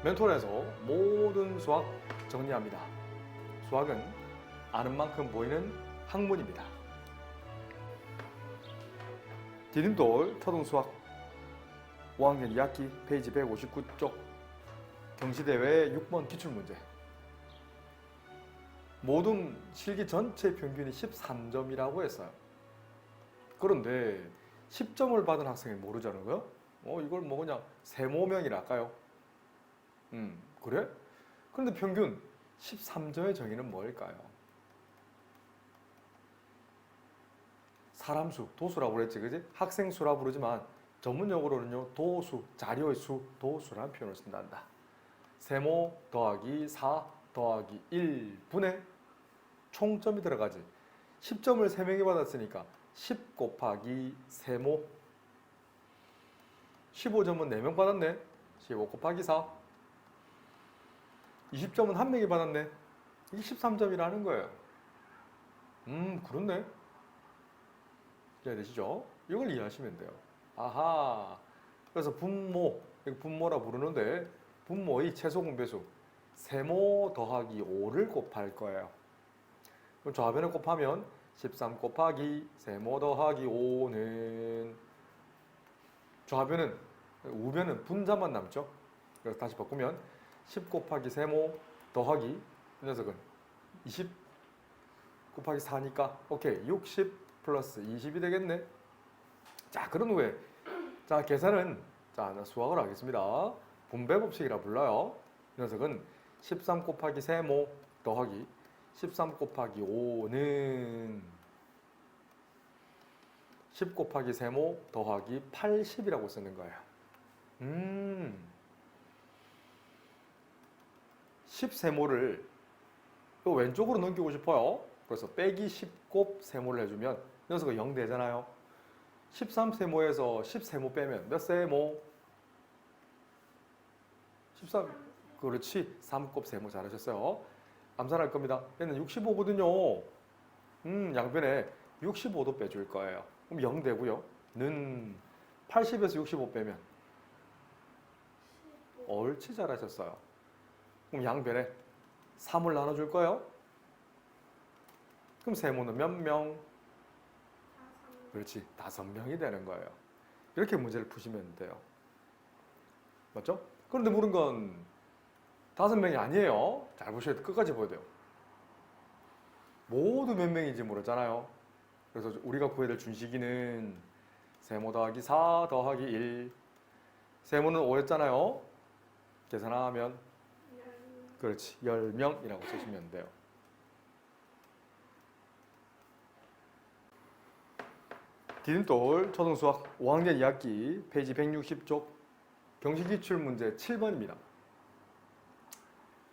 멘토에서 모든 수학 정리합니다. 수학은 아는 만큼 보이는 학문입니다. 디딤돌 초등수학 5학년 2학기 페이지 159쪽 경시대회 6번 기출문제. 모든 실기 전체 평균이 13점이라고 했어요. 그런데 10점을 받은 학생이 모르자는 거요? 이걸 뭐 그냥 세모명이라 할까요? 그래? 그런데 평균 13점의 정의는 뭘까요? 사람 수, 도수라고 그랬지, 그지? 학생 수라 부르지만 전문용어로는요, 도수, 자료의 수, 도수라는 표현을 쓴단다. 세모 더하기 4 더하기 1분의 총점이 들어가지. 10점을 3명이 받았으니까 10 곱하기 세모. 15점은 4명 받았네. 15 곱하기 4. 20점은 1명이 받았네. 이게 13점이라는 거예요. 그렇네. 이해되시죠? 이걸 이해하시면 돼요. 아하. 그래서 분모, 분모라 부르는데 분모의 최소 공배수 세모 더하기 5를 곱할 거예요. 그럼 좌변을 곱하면 13 곱하기 세모 더하기 5는 좌변은 우변은 분자만 남죠. 그래서 다시 바꾸면 10 곱하기 세모 더하기 이 녀석은 20 곱하기 4니까 오케이 60 플러스 20이 되겠네. 자, 그런 후에 자 계산은 수학을 하겠습니다. 분배 법칙이라 불러요. 이 녀석은 13 곱하기 세모 더하기 13 곱하기 5는 10 곱하기 세모 더하기 80이라고 쓰는 거예요. 10세모를 왼쪽으로 넘기고 싶어요. 그래서 빼기 10곱 세모를 해주면 이 녀석은 0 되잖아요. 13세모에서 10세모 빼면 몇 세모? 13. 그렇지. 3곱 세모 잘하셨어요. 암산할 겁니다. 얘는 65거든요. 양변에 65도 빼줄 거예요. 그럼 0 되고요. 는 80에서 65 빼면 옳지 잘하셨어요. 그럼 양변에 3을 나눠줄 거예요. 그럼 세모는 몇 명? 그렇지. 5명이 되는 거예요. 이렇게 문제를 푸시면 돼요. 맞죠? 그런데 물은 건 5명이 아니에요. 잘 보셔야 돼. 끝까지 보여야 돼요. 모두 몇 명인지 모르잖아요. 그래서 우리가 구해야 될 준식이는 세모 더하기 4 더하기 1. 세모는 5였잖아요. 계산하면 그렇지. 10명이라고 쓰시면 돼요. 디딤돌 초등수학 5학년 2학기 페이지 160쪽 경시기출 문제 7번입니다.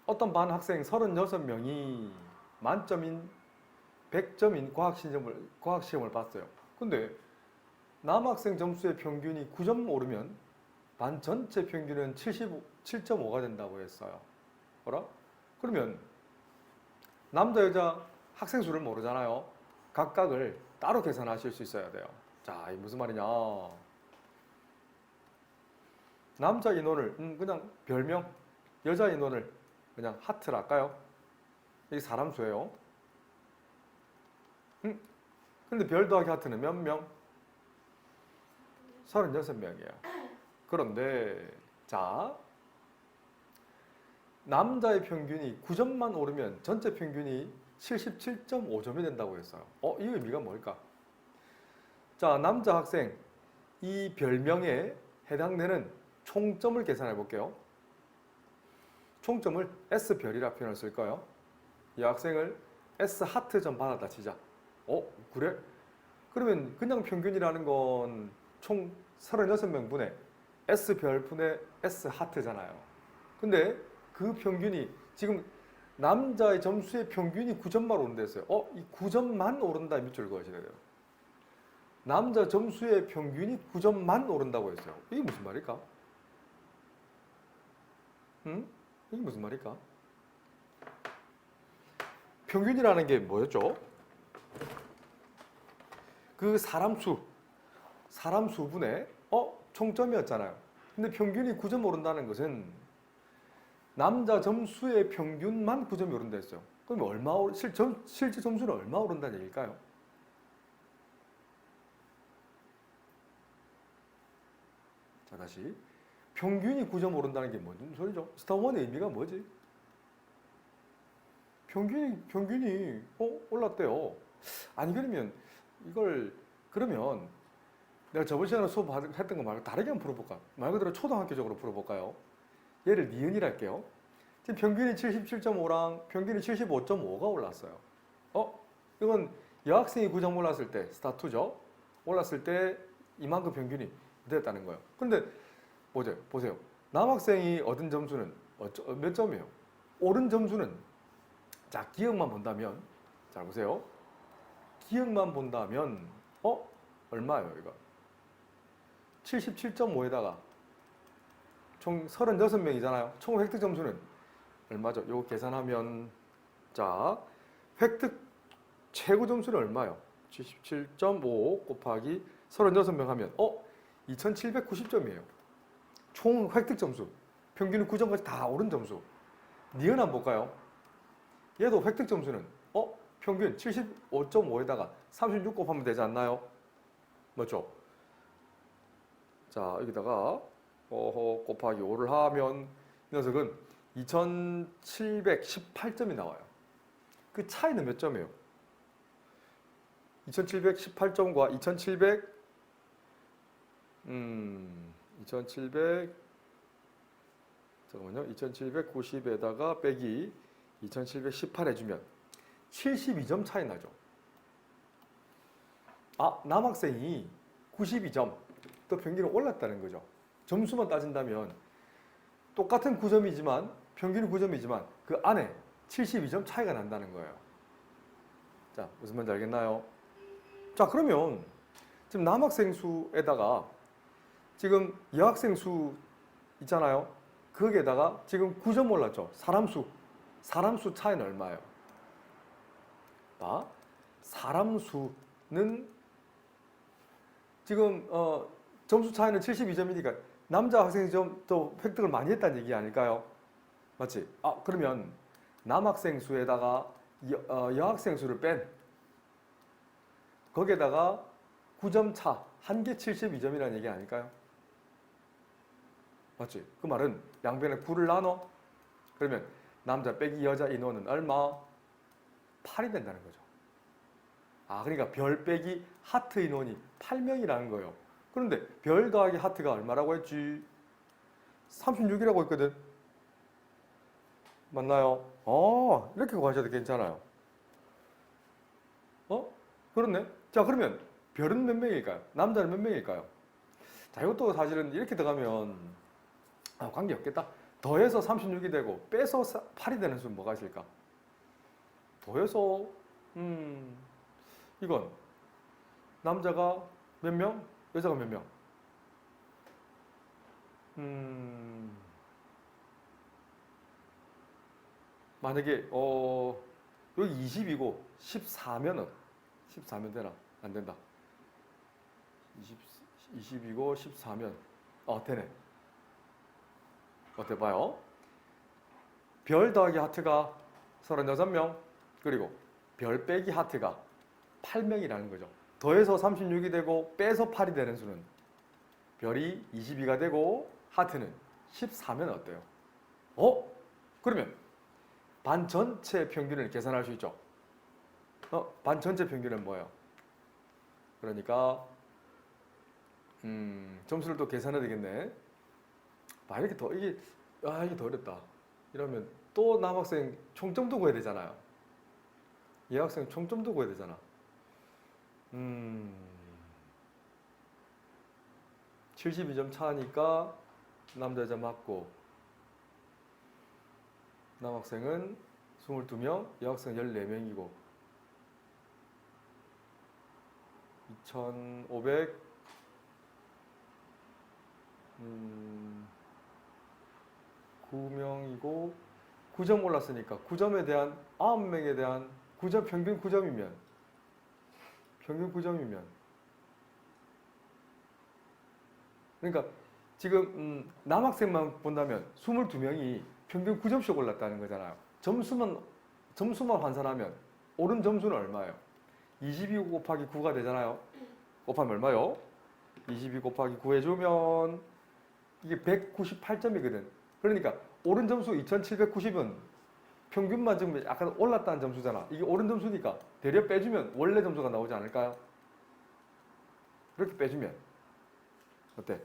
어떤 반 학생 36명이 만점인 100점인 과학시험을 봤어요. 근데 남학생 점수의 평균이 9점 오르면 반 전체 평균은 77.5가 된다고 했어요. 뭐라? 그러면 남자 여자 학생 수를 모르잖아요. 각각을 따로 계산하실 수 있어야 돼요. 자, 이게 무슨 말이냐? 남자 인원을 그냥 별명, 여자 인원을 그냥 하트를 할까요? 이게 사람 수예요. 근데 별 더하기 하트는 몇 명? 36명이에요. 그런데 자, 남자의 평균이 9점만 오르면 전체 평균이 77.5점이 된다고 했어요. 이 의미가 뭘까? 자, 남자 학생 이 별명에 해당되는 총점을 계산해 볼게요. 총점을 S별이라 표현을 쓸 거예요. 이 학생을 S 하트점 받았다 치자. 그래? 그러면 그냥 평균이라는 건 총 36명분의 S별 분의 S 하트잖아요. 근데 그 평균이 지금 남자의 점수의 평균이 9점만 오른다 했어요. 이 9점만 오른다 밑줄 그어셔야 돼요. 남자 점수의 평균이 9점만 오른다고 했어요. 이게 무슨 말일까? 이게 무슨 말일까? 평균이라는 게 뭐였죠? 그 사람 수분의 총점이었잖아요. 근데 평균이 9점 오른다는 것은 남자 점수의 평균만 9점이 오른다 했어요. 그러면 실제 점수는 얼마 오른다는 얘기일까요? 자, 다시. 평균이 9점 오른다는 게 무슨 소리죠? 스타1의 의미가 뭐지? 평균이 올랐대요. 아니, 그러면 내가 저번 시간에 수업했던 거 말고 다르게 한번 풀어볼까? 말 그대로 초등학교적으로 풀어볼까요? 얘를 니은이라 할게요. 지금 평균이 77.5랑 평균이 75.5가 올랐어요. 이건 여학생이 9점 올랐을 때, 스타2죠? 올랐을 때 이만큼 평균이 됐다는 거예요. 그런데 보세요. 남학생이 얻은 점수는 몇 점이에요? 오른 점수는, 자, 기억만 본다면, 자, 보세요. 기억만 본다면, 얼마예요, 이거? 77.5에다가 총 36명이잖아요. 총 획득 점수는 얼마죠? 요거 계산하면, 자, 획득 최고 점수는 얼마예요? 77.5 곱하기 36명 하면 2790점이에요. 총 획득 점수. 평균은 9점까지 다 오른 점수. 니은 한번 볼까요? 얘도 획득 점수는 평균 75.5에다가 36 곱하면 되지 않나요? 맞죠? 자, 여기다가 곱하기 5를 하면 이 녀석은 2718점이 나와요. 그 차이는 몇 점이에요? 2718점과 2790에다가 빼기 2718 해주면 72점 차이 나죠. 남학생이 92점, 또 평균이 올랐다는 거죠. 점수만 따진다면 똑같은 9점이지만, 평균이 9점이지만 그 안에 72점 차이가 난다는 거예요. 자, 무슨 말인지 알겠나요? 자, 그러면 지금 남학생 수에다가 지금 여학생 수 있잖아요. 거기에다가 지금 9점 올랐죠. 사람 수 차이는 얼마예요? 사람 수는 지금 점수 차이는 72점이니까 남자 학생이 좀 더 획득을 많이 했다는 얘기 아닐까요? 맞지? 그러면 남학생 수에다가 여학생 수를 뺀 거기에다가 9점 차, 한 개 72점이라는 얘기 아닐까요? 맞지? 그 말은 양변에 9를 나눠? 그러면 남자 빼기 여자 인원은 얼마? 8이 된다는 거죠. 그러니까 별 빼기 하트 인원이 8명이라는 거예요. 그런데 별 더하기 하트가 얼마라고 했지? 36이라고 했거든. 맞나요? 이렇게 구하셔도 괜찮아요. 그렇네. 자, 그러면 별은 몇 명일까요? 남자는 몇 명일까요? 자, 이것도 사실은 이렇게 들어가면 관계없겠다. 더해서 36이 되고 빼서 8이 되는 수는 뭐가 있을까? 더해서 이건 남자가 몇 명? 여자가 몇 명? 만약에 여기 20이고 14면은 14면 되나? 안 된다. 20이고 14면 되네. 어때 봐요? 별 더하기 하트가 36명, 그리고 별 빼기 하트가 8명이라는 거죠. 더해서 36이 되고 빼서 8이 되는 수는 별이 22가 되고 하트는 14면 어때요? 그러면 반 전체 평균을 계산할 수 있죠. 반 전체 평균은 뭐예요? 그러니까 점수를 또 계산해야 되겠네. 이게 더 어렵다. 이러면 또 남학생 총점도 구해야 되잖아요. 여학생 총점도 구해야 되잖아. 72점 차니까 남자 여자 맞고, 남학생은 22명, 여학생 14명이고 2500 9명이고 9점 올랐으니까 9점에 대한 9명에 대한 9점 평균 9점이면 그러니까 지금 남학생만 본다면 22명이 평균 9점씩 올랐다는 거잖아요. 점수만 환산하면 오른 점수는 얼마예요? 22 곱하기 9가 되잖아요. 곱하면 얼마요? 22 곱하기 9 해주면 이게 198점이거든. 그러니까 오른 점수 2790은 평균만 지금 약간 올랐다는 점수잖아. 이게 오른 점수니까 대략 빼주면 원래 점수가 나오지 않을까요? 그렇게 빼주면 어때?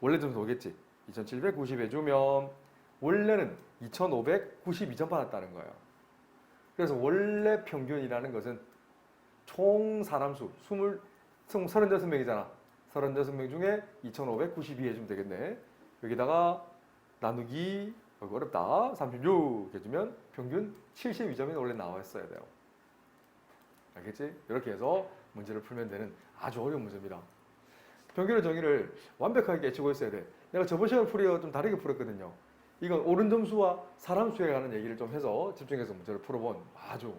원래 점수 오겠지. 2790 해주면 원래는 2592점 받았다는 거예요. 그래서 원래 평균이라는 것은 총 사람 수 36명이잖아. 36명 중에 2592 해주면 되겠네. 여기다가 나누기 어렵다. 36 해주면 평균 72점이 원래 나와 있어야 돼요. 알겠지? 이렇게 해서 문제를 풀면 되는 아주 어려운 문제입니다. 평균의 정의를 완벽하게 깨치고 있어야 돼. 내가 저번 시간에 풀이와 좀 다르게 풀었거든요. 이건 옳은 점수와 사람 수에 관한 얘기를 좀 해서 집중해서 문제를 풀어본 아주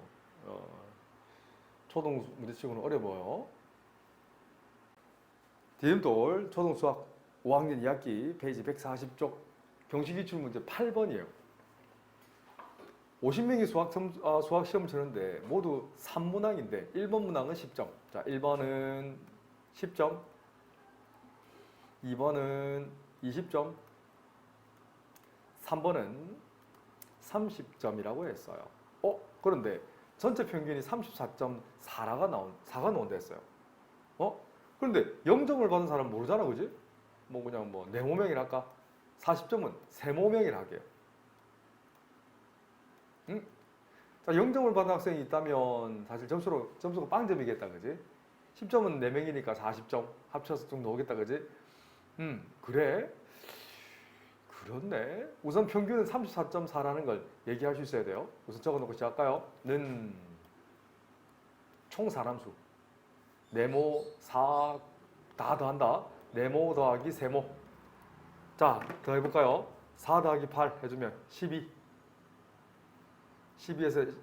초등 문제치고는 어려워요. 디딤돌 초등수학 5학년 2학기 페이지 140쪽 병식기출 문제 8번이에요. 50명이 수학 시험을 치는데 모두 3문항인데 1번 문항은 10점. 자, 1번은 10점, 2번은 20점, 3번은 30점이라고 했어요. 그런데 전체 평균이 34.4가 나온다 했어요. 그런데 0점을 받은 사람은 모르잖아, 그지? 그냥 네모명이라 할까? 40점은 세모명이라 할게요. 응? 자, 0점을 받은 학생이 있다면 사실 점수가 빵점이겠다, 그지? 10점은 4명이니까 40점 합쳐서 좀 나오겠다, 그지? 그래? 그렇네. 우선 평균은 34.4라는 걸 얘기할 수 있어야 돼요. 우선 적어놓고 시작할까요? 는 총 사람수 네모, 4 다 더한다. 네모 더하기 세모. 자, 더해볼까요? 4 더하기 8 해주면 12. 12에서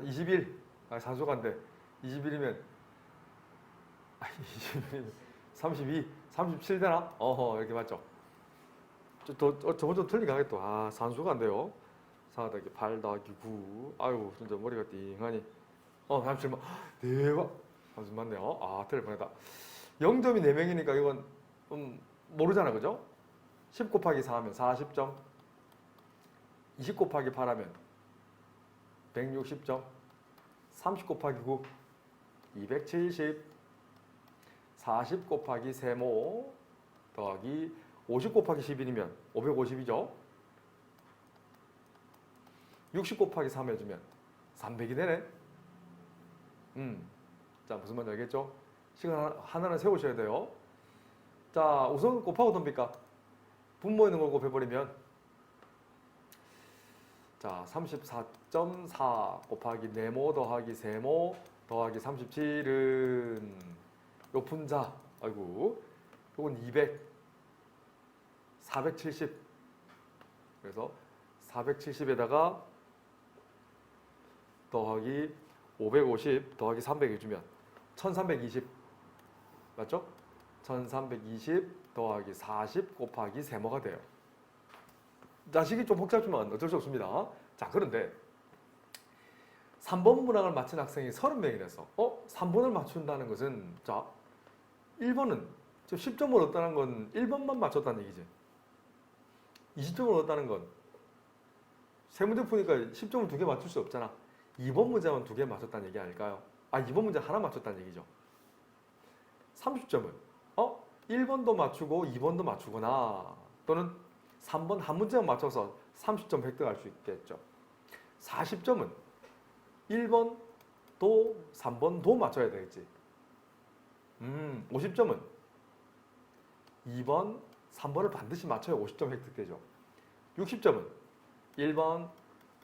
21. 산수가 안 돼. 21이면 32, 37 되나? 이렇게 맞죠? 저번 좀 틀리게 하겠다. 산수가 안 돼요. 4 더하기 8 더하기 9. 아유, 진짜 머리가 띵하니. 37만. 대박. 산수 맞네요. 틀릴 뻔했다. 0점이 4명이니까 이건 모르잖아, 그죠? 10 곱하기 4 하면 40점. 20 곱하기 8 하면 160점. 30 곱하기 9 270. 40 곱하기 세모 더하기 50 곱하기 11이면 550이죠. 60 곱하기 3 해주면 300이 되네. 자, 무슨 말인지 알겠죠? 시간 하나는 세우셔야 돼요. 자, 우선 곱하고 덤비까? 분모 있는 걸 곱해버리면 자, 34.4 곱하기 네모 더하기 세모 더하기 37은 요 분자, 아이고, 요건 200, 470. 그래서 470에다가 더하기 550 더하기 300 해주면 1320. 맞죠? 1320 더하기 40 곱하기 세모가 돼요. 자식이 좀 복잡하지만 어쩔 수 없습니다. 자, 그런데 3번 문항을 맞힌 학생이 30명이라서 3번을 맞춘다는 것은 자, 1번은 10점을 얻었다는 건 1번만 맞췄다는 얘기지. 20점을 얻었다는 건 세 문제 푸니까 10점을 2개 맞출 수 없잖아. 2번 문제만 2개 맞췄다는 얘기 아닐까요? 2번 문제 하나 맞췄다는 얘기죠. 30점은 1번도 맞추고 2번도 맞추거나 또는 3번 한 문제만 맞춰서 30점 획득할 수 있겠죠. 40점은 1번도 3번도 맞춰야 되겠지. 50점은 2번, 3번을 반드시 맞춰야 50점 획득되죠. 60점은 1번,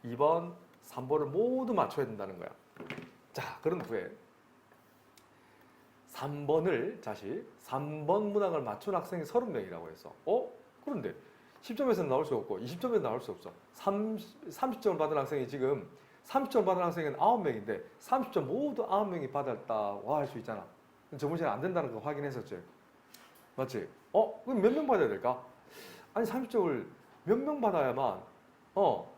2번, 3번을 모두 맞춰야 된다는 거야. 자, 그런 후에 3번 문항을 맞춘 학생이 30명이라고 했어. 그런데 10점에서는 나올 수 없고 20점에서 나올 수 없어. 30점을 받은 학생이 지금 30점 받은 학생은 9명인데 30점 모두 9명이 받았다고 할 수 있잖아. 저번 시간에 안 된다는 거 확인했었지. 맞지? 그럼 몇 명 받아야 될까? 아니 30점을 몇 명 받아야만 어,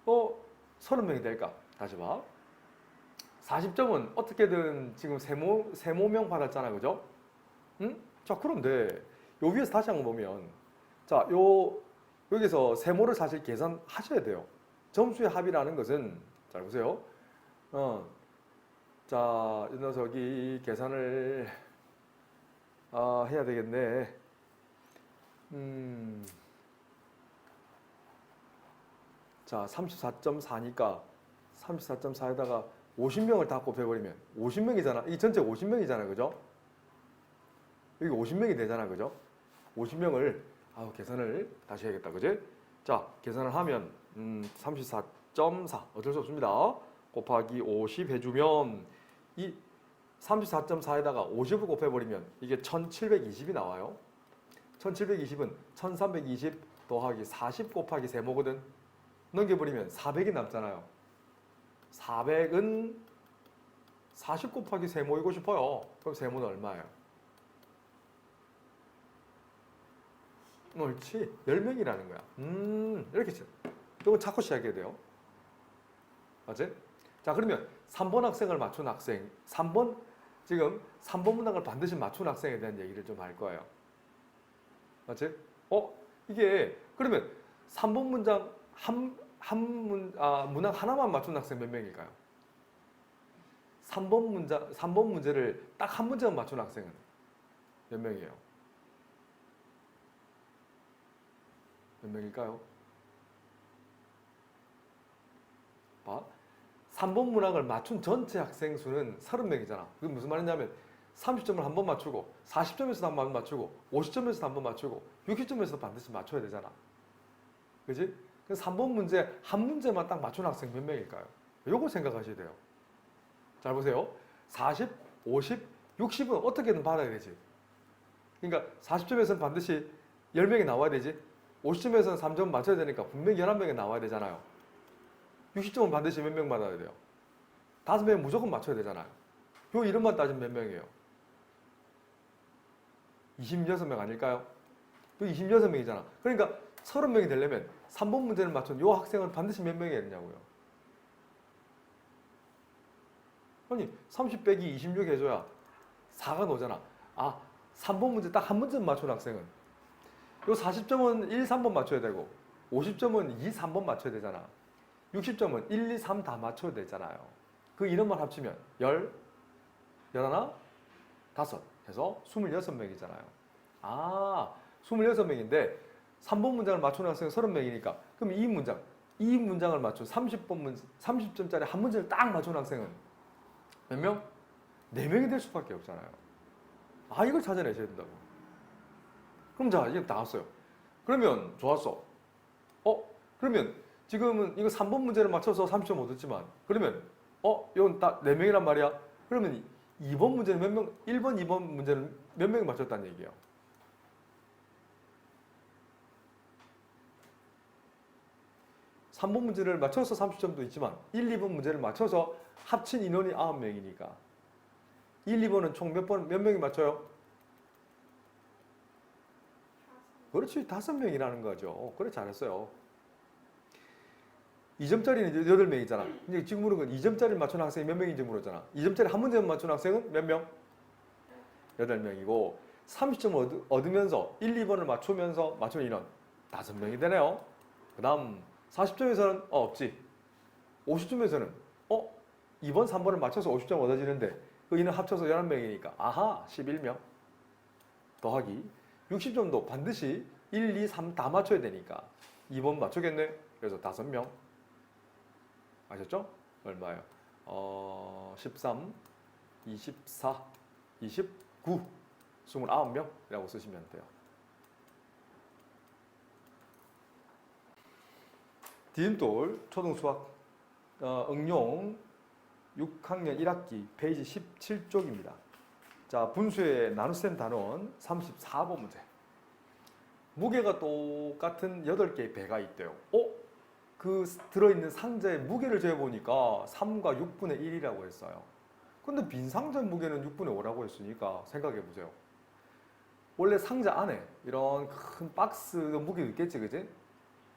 어 30명이 될까? 다시 봐. 40점은 어떻게든 지금 세모명 받았잖아, 그죠? 응? 자, 그런데 요 위에서 다시 한번 보면 자, 여기서 세모를 사실 계산하셔야 돼요. 점수의 합이라는 것은 잘 보세요. 자, 이 녀석이 계산을 해야 되겠네. 자, 34.4니까 34.4에다가 50명을 다 곱해버리면 50명이잖아. 이 전체 50명이잖아, 그죠? 여기 50명이 되잖아, 그죠? 50명을 계산을 다시 해야겠다, 그지? 자, 계산을 하면 34.4 어쩔 수 없습니다. 곱하기 50 해주면 이 34.4에다가 50을 곱해버리면 이게 1720이 나와요. 1720은 1320 더하기 40 곱하기 세모거든. 넘겨버리면 400이 남잖아요. 400은 40 곱하기 세모이고 싶어요. 그럼 세모는 얼마예요? 옳지. 10명이라는 거야. 이렇게 이건 자꾸 시작해야 돼요. 맞지? 자, 그러면 3번 학생을 맞춘 학생, 지금 3번 문항을 반드시 맞춘 학생에 대한 얘기를 좀 할 거예요. 맞지? 이게, 그러면 3번 문장, 문항 하나만 맞춘 학생 몇 명일까요? 3번 문제를 딱 한 문제만 맞춘 학생은 몇 명이에요? 몇 명일까요? 봐. 3번 문항을 맞춘 전체 학생 수는 30명이잖아. 그게 무슨 말이냐면 30점을 한 번 맞추고 40점에서도 한 번 맞추고 50점에서도 한 번 맞추고 60점에서도 반드시 맞춰야 되잖아. 그지? 그래서 3번 문제 한 문제만 딱 맞춘 학생 몇 명일까요? 요거 생각하셔야 돼요. 잘 보세요. 40, 50, 60은 어떻게든 받아야 되지. 그러니까 40점에서는 반드시 10명이 나와야 되지. 50점에서는 3점 맞춰야 되니까 분명히 11명이 나와야 되잖아요. 60점은 반드시 몇 명 받아야 돼요? 5명 무조건 맞춰야 되잖아요. 요 이름만 따지면 몇 명이에요? 26명 아닐까요? 요 26명이잖아. 그러니까 30명이 되려면 3번 문제를 맞춘 요 학생은 반드시 몇 명이 되냐고요. 아니 30 빼기 26 해줘야 4가 나오잖아. 3번 문제 딱 한 문제만 맞춘 학생은 요 40점은 1, 3번 맞춰야 되고 50점은 2, 3번 맞춰야 되잖아. 60점은 1, 2, 3 다 맞춰야 되잖아요. 그 이름만 합치면 10, 11, 5 해서 26명이잖아요. 26명인데 3번 문장을 맞추는 학생은 30명이니까 그럼 이 문장을 맞춘 30점짜리 한 문제를 딱 맞춘 학생은 몇 명? 4명이 될 수밖에 없잖아요. 이걸 찾아내셔야 된다고. 그럼 자, 이게 나왔어요. 그러면 좋았어. 그러면 지금은 이거 3번 문제를 맞춰서 30점 얻었지만 그러면 이건 딱 4명이란 말이야. 그러면 2번 문제는 몇 명? 1번, 2번 문제는 몇 명이 맞췄다는 얘기예요? (3번) 문제를 맞춰서 30점도 있지만 1, 2번 문제를 맞춰서 합친 인원이 9명이니까 1, 2번은 총 몇 명이 맞춰요? 그렇지, 5명이라는 거죠. 그래, 잘했어요. 2점짜리는 8명이잖아. 근데 지금 물은 건 2점짜리 맞춘 학생이 몇 명인지 물었잖아. 2점짜리 한 문제만 맞춘 학생은 몇 명? 8명이고 30점 얻으면서 1, 2번을 맞추면서 맞춘 인원 5명이 되네요. 그 다음 40점에서는 없지. 50점에서는 2번, 3번을 맞춰서 50점 얻어지는데 그 인원 합쳐서 11명이니까 11명 더하기 60점도 반드시 1, 2, 3 다 맞춰야 되니까 2번 맞추겠네. 그래서 5명. 아셨죠? 얼마예요? 13, 24, 29, 29명이라고 쓰시면 돼요. 디딤돌 초등수학 응용 6학년 1학기 페이지 17쪽입니다. 자, 분수의 나눗셈 단원 34번 문제. 무게가 똑같은 8개의 배가 있대요. 그 들어있는 상자의 무게를 재보니까 3과 6분의 1이라고 했어요. 근데 빈 상자의 무게는 6분의 5라고 했으니까 생각해 보세요. 원래 상자 안에 이런 큰 박스 무게도 있겠지, 그지?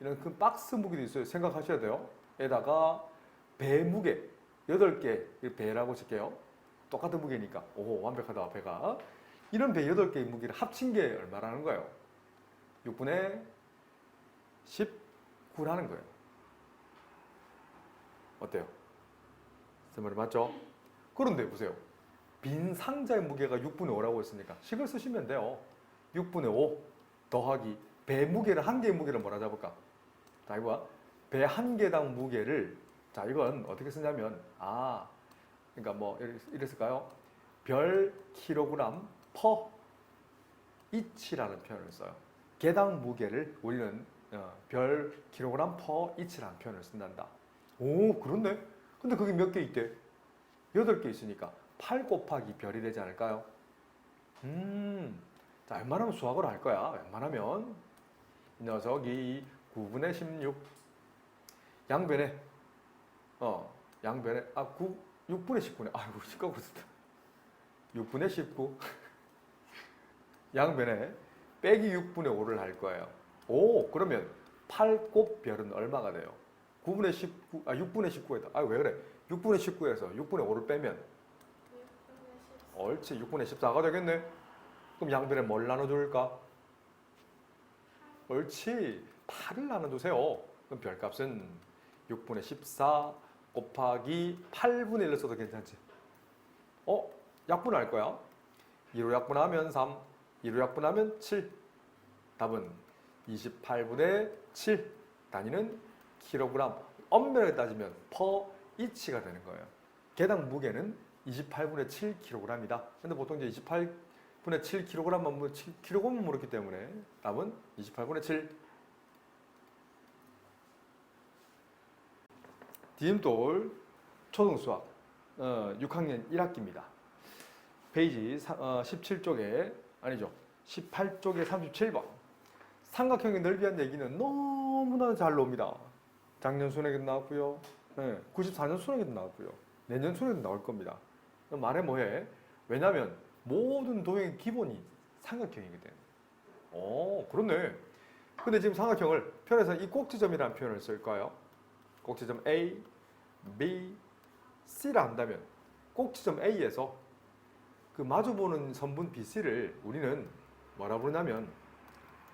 이런 큰 박스 무게도 있어요. 생각하셔야 돼요. 에다가 배 무게 8개, 배라고 칠게요. 똑같은 무게니까. 오, 완벽하다, 배가. 이런 배 8개의 무게를 합친 게 얼마라는 거예요? 6분의 19라는 거예요. 어때요? 제 말이 맞죠? 그런데 보세요. 빈 상자의 무게가 6분의 5라고 했으니까 식을 쓰시면 돼요. 6분의 5 더하기 배 무게를, 한 개의 무게를 뭐라 잡을까? 자, 이거 배 한 개당 무게를, 자, 이건 어떻게 쓰냐면, 그러니까 뭐 이랬을까요? 별 킬로그램 퍼 이치라는 표현을 써요. 개당 무게를 우리는 별 킬로그램 퍼 이치라는 표현을 쓴단다. 오, 그렇네. 근데 그게 몇 개 있대? 8개 있으니까 8 곱하기 별이 되지 않을까요? 자, 웬만하면 수학으로 할 거야. 웬만하면 이 녀석이 9분의 16 양변에 양변에 6분의 19네. 아이고, 시끄러워. 6분의 19 양변에 빼기 6분의 5를 할 거예요. 오, 그러면 8 곱 별은 얼마가 돼요? 9분의 19, 6분의 19에다. 왜 그래? 6분의 19에서 6분의 5를 빼면 옳지, 6분의 14가 되겠네. 그럼 양변에 뭘 나눠줄까? 옳지, 8을 나눠주세요. 그럼 별값은 6분의 14 곱하기 8분의 1을 써도 괜찮지? 약분할 거야. 2로 약분하면 3, 2로 약분하면 7. 답은 28분의 7. 단위는 킬로그램. 엄밀하게 따지면 퍼 이치가 되는 거예요. 개당 무게는 28분의 7kg이다. 근데 보통 이제 28분의 7kg만 7kg만 물었기 때문에 답은 28분의 7. 디딤돌 초등수학 6학년 1학기입니다. 페이지 17쪽에 아니죠. 18쪽에 37번. 삼각형의 넓이한 얘기는 너무나 잘 나옵니다. 작년 수능에도 나왔고요. 94년 수능에도 나왔고요. 내년 수능에도 나올 겁니다. 말해 뭐해? 왜냐하면 모든 도형의 기본이 삼각형이거든. 그렇네. 근데 지금 삼각형을 표현해서 이 꼭지점이라는 표현을 쓸 거예요. 꼭지점 A, B, C라 한다면 꼭지점 A에서 그 마주보는 선분 BC를 우리는 뭐라 부르냐면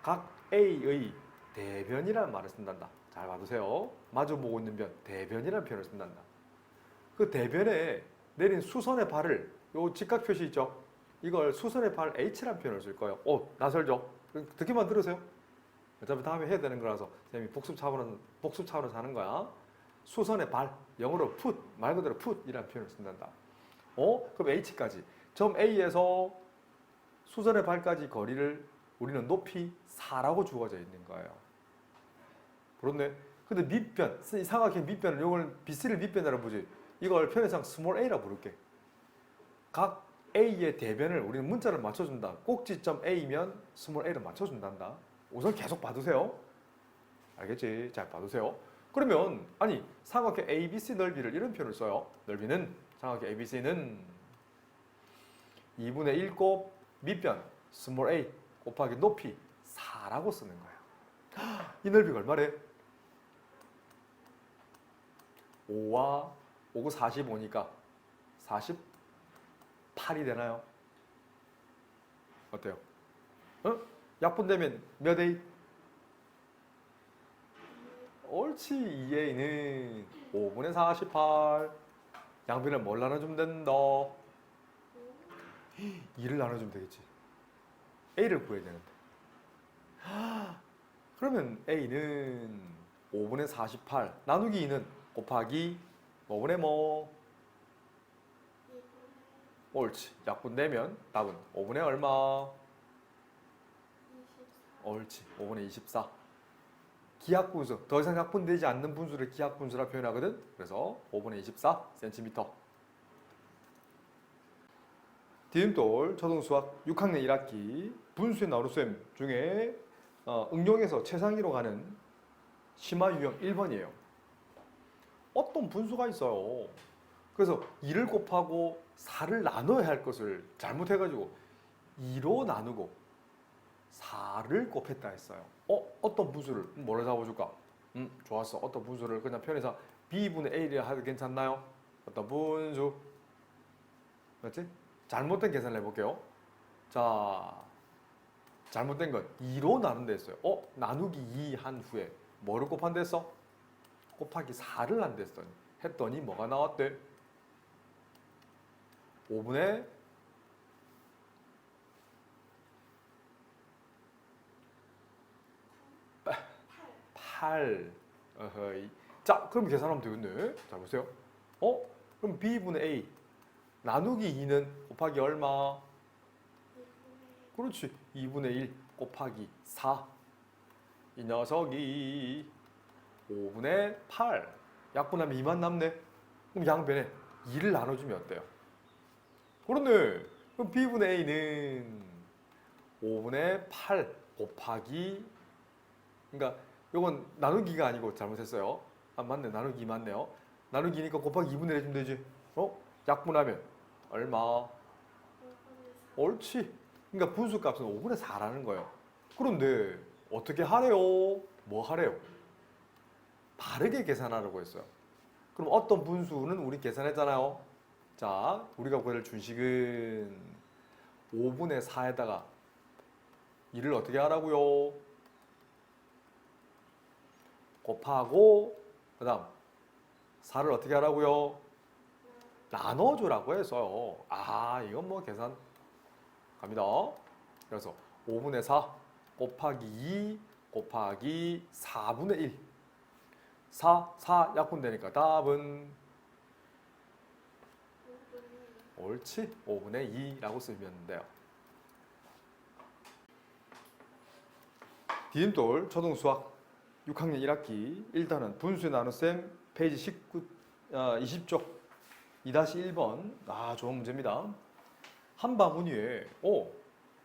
각 A의 대변이라는 말을 쓴단다. 잘 봐두세요. 마주보고 있는 변, 대변이라는 표현을 쓴단다. 그 대변에 내린 수선의 발을, 요 직각 표시 있죠? 이걸 수선의 발 H라는 표현을 쓸 거예요. 낯설죠? 듣기만 들으세요. 어차피 다음에 해야 되는 거라서 선생님이 복습 차원에서 하는 거야. 수선의 발, 영어로 foot, 말 그대로 foot이라는 표현을 쓴단다. 그럼 H까지. 점 A에서 수선의 발까지 거리를 우리는 높이 4라고 주어져 있는 거예요. 그렇네. 근데 밑변, 이 삼각형 밑변을, 이걸 BC를 밑변이라고 보지. 이걸 편의상 스몰 a라 부를게. 각 A의 대변을 우리는 문자를 맞춰준다. 꼭지점 A면 스몰 a를 맞춰준단다. 우선 계속 봐두세요. 알겠지? 잘 봐두세요. 그러면 삼각형 ABC 넓이를 이런 표현을 써요. 넓이는 삼각형 ABC는 2분의 1 곱 밑변 스몰 a 곱하기 높이 4라고 쓰는 거예요. 이 넓이가 얼마래? 5와 5가 45니까 48이 되나요? 어때요? 약분되면 몇 A? 옳지, 2A는 5분의 48. 양변에 뭘 나눠주면 된다? 2를 나눠주면 되겠지. A를 구해야 되는데. 그러면 A는 5분의 48 나누기 2는 곱하기 5분의 뭐? 옳지. 약분되면 답은 5분의 얼마? 24. 옳지. 5분의 24. 기하분수. 더 이상 약분되지 않는 분수를 기하분수라 표현하거든. 그래서 5분의 24cm. 디딤돌 초등수학 6학년 1학기 분수의 나눗셈 중에 응용해서 최상위로 가는 심화 유형 1번이에요. 어떤 분수가 있어요. 그래서 2를 곱하고 4를 나눠야 할 것을 잘못해가지고 2로 나누고 4를 곱했다 했어요. 어떤 분수를 뭐로 잡아줄까? 좋았어. 어떤 분수를 그냥 편의상 b분의 a를 해도 괜찮나요? 어떤 분수? 맞지? 잘못된 계산을 해볼게요. 자, 잘못된 건 2로 나눈다 했어요. 나누기 2 한 후에 뭐를 곱한다 했어? 곱하기 4를 한다 했더니 뭐가 나왔대? 5분의 8. 어허이. 자, 그럼 계산하면 되겠네. 자, 보세요. 그럼 b분의 a 나누기 2는 곱하기 얼마? 그렇지. 2분의 1 곱하기 4. 이 녀석이 5분의 8. 약분하면 2만 남네. 그럼 양변에 2를 나눠주면 어때요? 그렇네. 그럼 b분의 a는 5분의 8 곱하기, 그러니까 이건 나누기가 아니고 잘못했어요. 맞네. 나누기 맞네요. 나누기니까 곱하기 2분의 1 해주면 되지. 약분하면 얼마? 옳지. 그러니까 분수값은 5분의 4라는 거예요. 그런데 어떻게 하래요? 뭐 하래요? 바르게 계산하라고 했어요. 그럼 어떤 분수는 우리 계산했잖아요. 자, 우리가 구할 준식은 5분의 4에다가 2를 어떻게 하라고요? 곱하고 그 다음 4를 어떻게 하라고요? 나눠주라고 해서요. 이건 뭐 계산 갑니다. 그래서 5분의 4 곱하기 2 곱하기 4분의 1. 4 약분되니까 답은 옳지. 5분의 2라고 쓰면 돼요. 디딤돌 초등수학 6학년 1학기 1단은 분수의 나눗셈 페이지 20쪽 2-1번. 좋은 문제입니다. 한 바구니에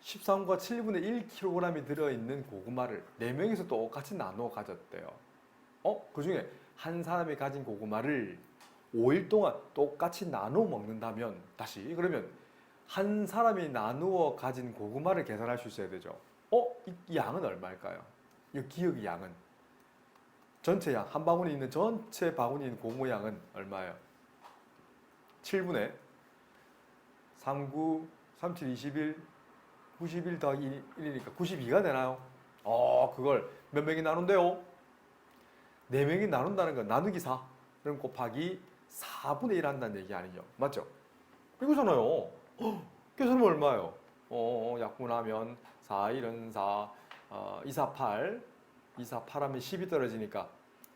13과 7분의 1kg이 들어있는 고구마를 4명이서 똑같이 나누어 가졌대요. 그 중에 한 사람이 가진 고구마를 5일 동안 똑같이 나누어 먹는다면, 다시 그러면 한 사람이 나누어 가진 고구마를 계산할 수 있어야 되죠. 이 양은 얼마일까요? 이 기억의 양은 전체 양, 한 바구니 있는 전체 바구니 있는 고구마 양은 얼마예요? 7분의 39, 37, 21, 91 더하기 1이니까 92가 되나요? 그걸 몇 명이 나눈대요? 4명이 나눈다는 건 나누기 4. 그럼 곱하기 4분의 1 한다는 얘기 아니죠? 맞죠? 이거잖아요. 계산하면 얼마예요? 약분하면 4, 1은 4, 2, 4, 8. 2, 4, 8 하면 10이 떨어지니까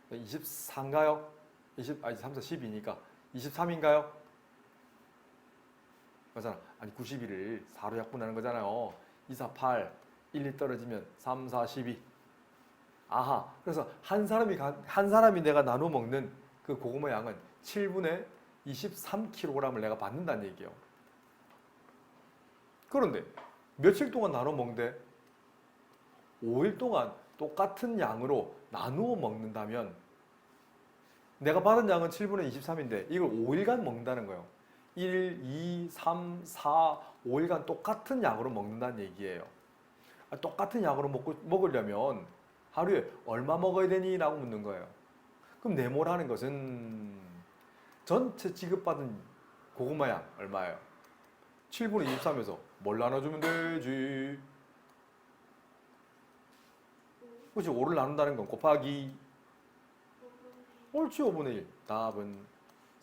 24인가요? 3, 4, 12니까 23인가요? 맞잖아. 91을 4로 약분하는 거잖아요. 2, 4, 8, 1, 2 떨어지면 3, 4, 12. 그래서 한 사람이 내가 나눠 먹는 그 고구마 양은 7분의 23kg을 내가 받는다는 얘기예요. 그런데 며칠 동안 나눠 먹는데 5일 동안 똑같은 양으로 나누어 먹는다면 내가 받은 양은 7분의 23인데 이걸 5일간 먹는다는 거예요. 1, 2, 3, 4, 5일간 똑같은 양으로 먹는다는 얘기예요. 똑같은 양으로 먹으려면 하루에 얼마 먹어야 되니? 라고 묻는 거예요. 그럼 네모라는 것은 전체 지급받은 고구마 양 얼마예요? 7분의 23에서 뭘 나눠주면 되지? 그렇지. 5를 나눈다는 건 곱하기 옳지. 5분의 1. 답은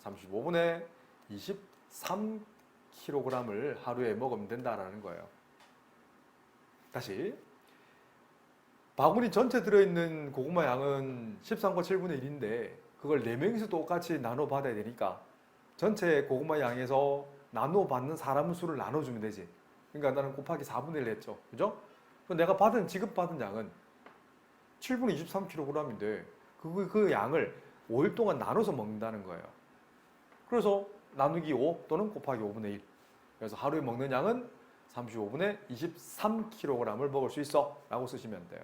35분의 23kg을 하루에 먹으면 된다라는 거예요. 다시. 바구니 전체 들어있는 고구마 양은 13과 7분의 1인데 그걸 4명이서 똑같이 나눠 받아야 되니까 전체 고구마 양에서 나눠 받는 사람 수를 나눠주면 되지. 그러니까 나는 곱하기 4분의 1 했죠. 그죠? 내가 지급받은 양은 7분의 23kg인데 그 양을 5일 동안 나눠서 먹는다는 거예요. 그래서 나누기 5 또는 곱하기 5분의 1. 그래서 하루에 먹는 양은 35분의 23kg을 먹을 수 있어 라고 쓰시면 돼요.